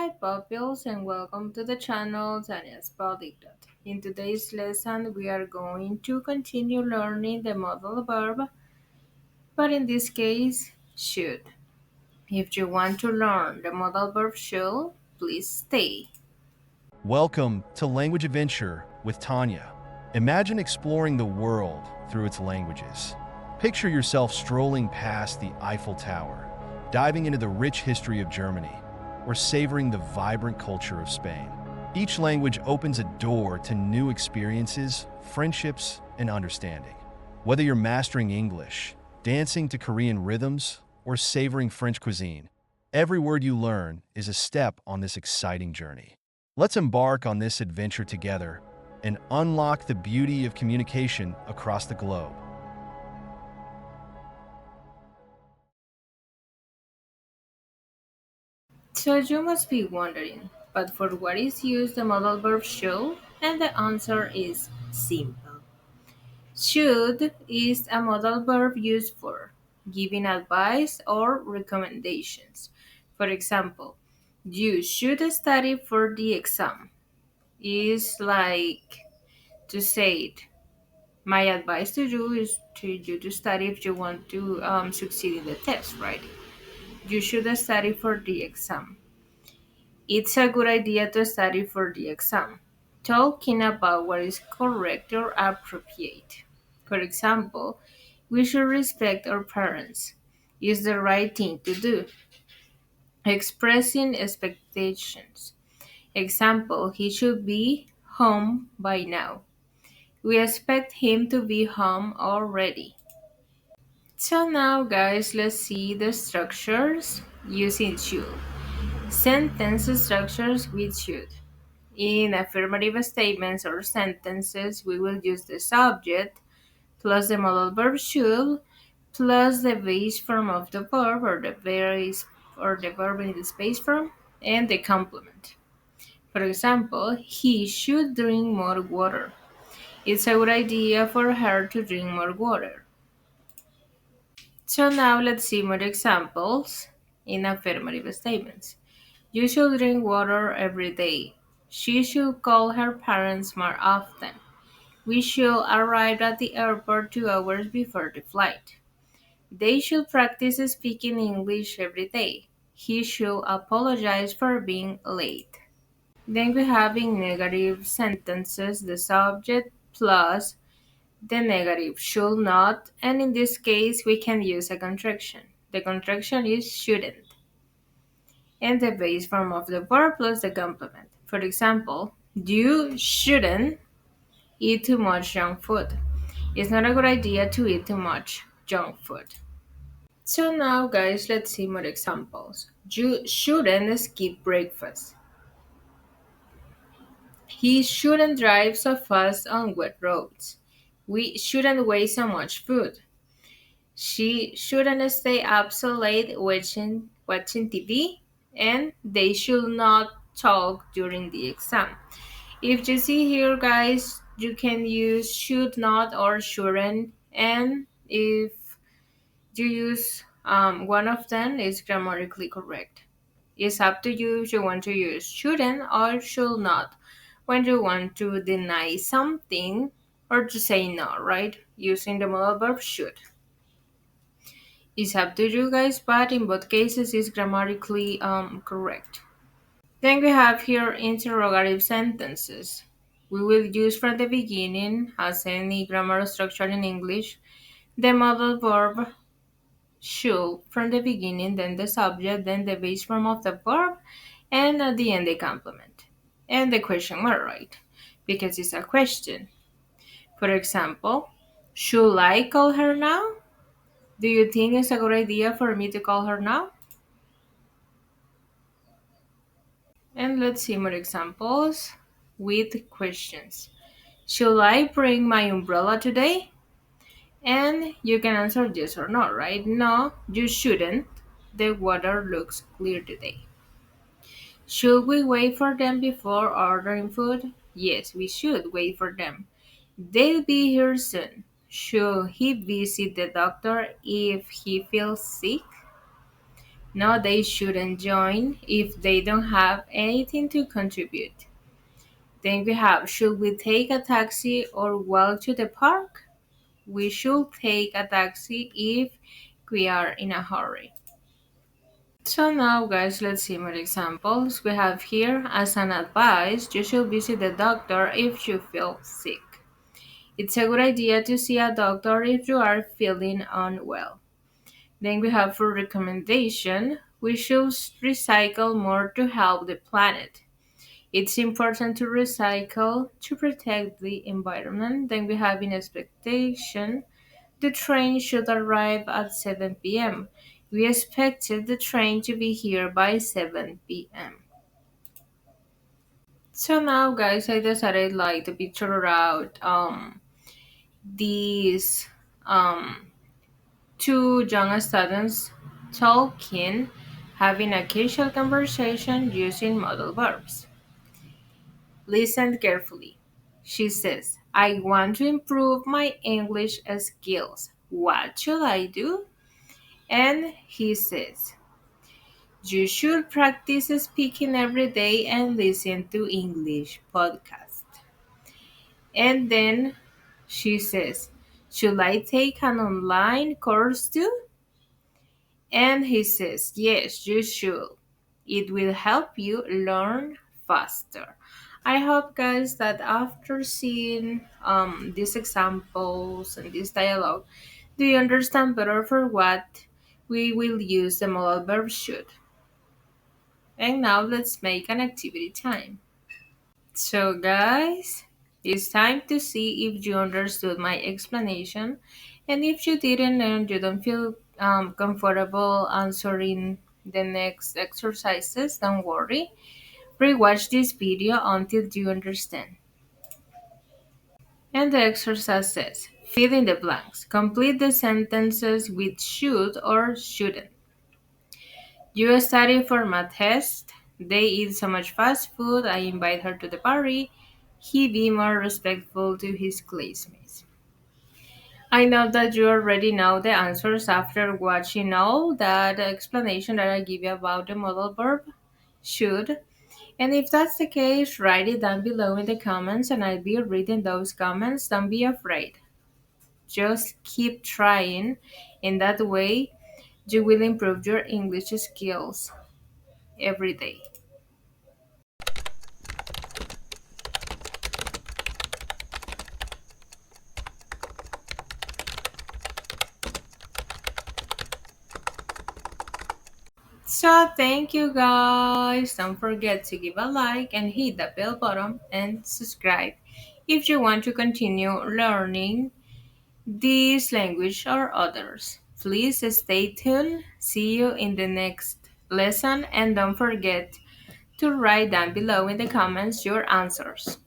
Hi pupils and welcome to the channel Tania's Polyglot. In today's lesson we are going to continue learning the modal verb, but in this case should. If you want to learn the modal verb should, please stay. Welcome to Language Adventure with Tanya. Imagine exploring the world through its languages. Picture yourself strolling past the Eiffel Tower, diving into the rich history of Germany, or savoring the vibrant culture of Spain. Each language opens a door to new experiences, friendships, and understanding. Whether you're mastering English, dancing to Korean rhythms, or savoring French cuisine, every word you learn is a step on this exciting journey. Let's embark on this adventure together and unlock the beauty of communication across the globe. So you must be wondering, but for what is used the modal verb should? And the answer is simple. Should is a modal verb used for giving advice or recommendations. For example, you should study for the exam is like to say it. My advice to you is to you to study if you want to succeed in the test, right? You should study for the exam. It's a good idea to study for the exam. Talking about what is correct or appropriate. For example, we should respect our parents. Is the right thing to do. Expressing expectations. Example, he should be home by now. We expect him to be home already. So now guys, let's see the structures using should. Sentence structures with should. In affirmative statements or sentences, we will use the subject plus the modal verb should plus the base form of the verb or the verb in the space form and the complement. For example, he should drink more water. It's a good idea for her to drink more water. So now let's see more examples in affirmative statements. You should drink water every day. She should call her parents more often. We should arrive at the airport 2 hours before the flight. They should practice speaking English every day. He should apologize for being late. Then we have in negative sentences the subject plus the negative should not, and in this case we can use a contraction. The contraction is shouldn't, and the base form of the verb plus the complement. For example, you shouldn't eat too much junk food. It's not a good idea to eat too much junk food. So now guys, let's see more examples. You shouldn't skip breakfast. He shouldn't drive so fast on wet roads. We shouldn't waste so much food. She shouldn't stay up so late watching TV, and they should not talk during the exam. If you see here, guys, you can use should not or shouldn't, and if you use one of them, is grammatically correct. It's up to you if you want to use shouldn't or should not when you want to deny something or to say no, right? Using the modal verb should. It's up to you guys, but in both cases it's grammatically correct. Then we have here interrogative sentences. We will use from the beginning, as any grammar structure in English, the modal verb should from the beginning, then the subject, then the base form of the verb, and at the end the complement. And the question mark, right? Because it's a question. For example, should I call her now? Do you think it's a good idea for me to call her now? And let's see more examples with questions. Should I bring my umbrella today? And you can answer yes or no, right? No, you shouldn't. The water looks clear today. Should we wait for them before ordering food? Yes, we should wait for them. They'll be here soon. Should he visit the doctor if he feels sick? No, they shouldn't join if they don't have anything to contribute. Then we have, should we take a taxi or walk to the park? We should take a taxi if we are in a hurry. So now guys, let's see more examples. We have here, as an advice, you should visit the doctor if you feel sick. It's a good idea to see a doctor if you are feeling unwell. Then we have, for recommendation, we should recycle more to help the planet. It's important to recycle to protect the environment. Then we have, in expectation, the train should arrive at 7 p.m. We expected the train to be here by 7 p.m. So now guys, I decided like to picture out these um two young students talking, having a casual conversation using modal verbs. Listen carefully. She says, I want to improve my English skills. What should I do? And he says, you should practice speaking every day and listen to English podcasts. And then she says, should I take an online course too? And he says, yes, you should. It will help you learn faster. I hope, guys, that after seeing these examples and this dialogue, do you understand better for what we will use the modal verb should? And now let's make an activity time. So, guys, it's time to see if you understood my explanation. And if you didn't and you don't feel comfortable answering the next exercises, don't worry. Rewatch this video until you understand. And the exercise says, fill in the blanks. Complete the sentences with should or shouldn't. You study for my test. They eat so much fast food. I invite her to the party. He be more respectful to his classmates. I know that you already know the answers after watching all that explanation that I give you about the modal verb should. And if that's the case, write it down below in the comments and I'll be reading those comments. Don't be afraid. Just keep trying. In that way, you will improve your English skills every day. So thank you guys. Don't forget to give a like and hit the bell button and subscribe if you want to continue learning this language or others. Please stay tuned. See you in the next lesson and don't forget to write down below in the comments your answers.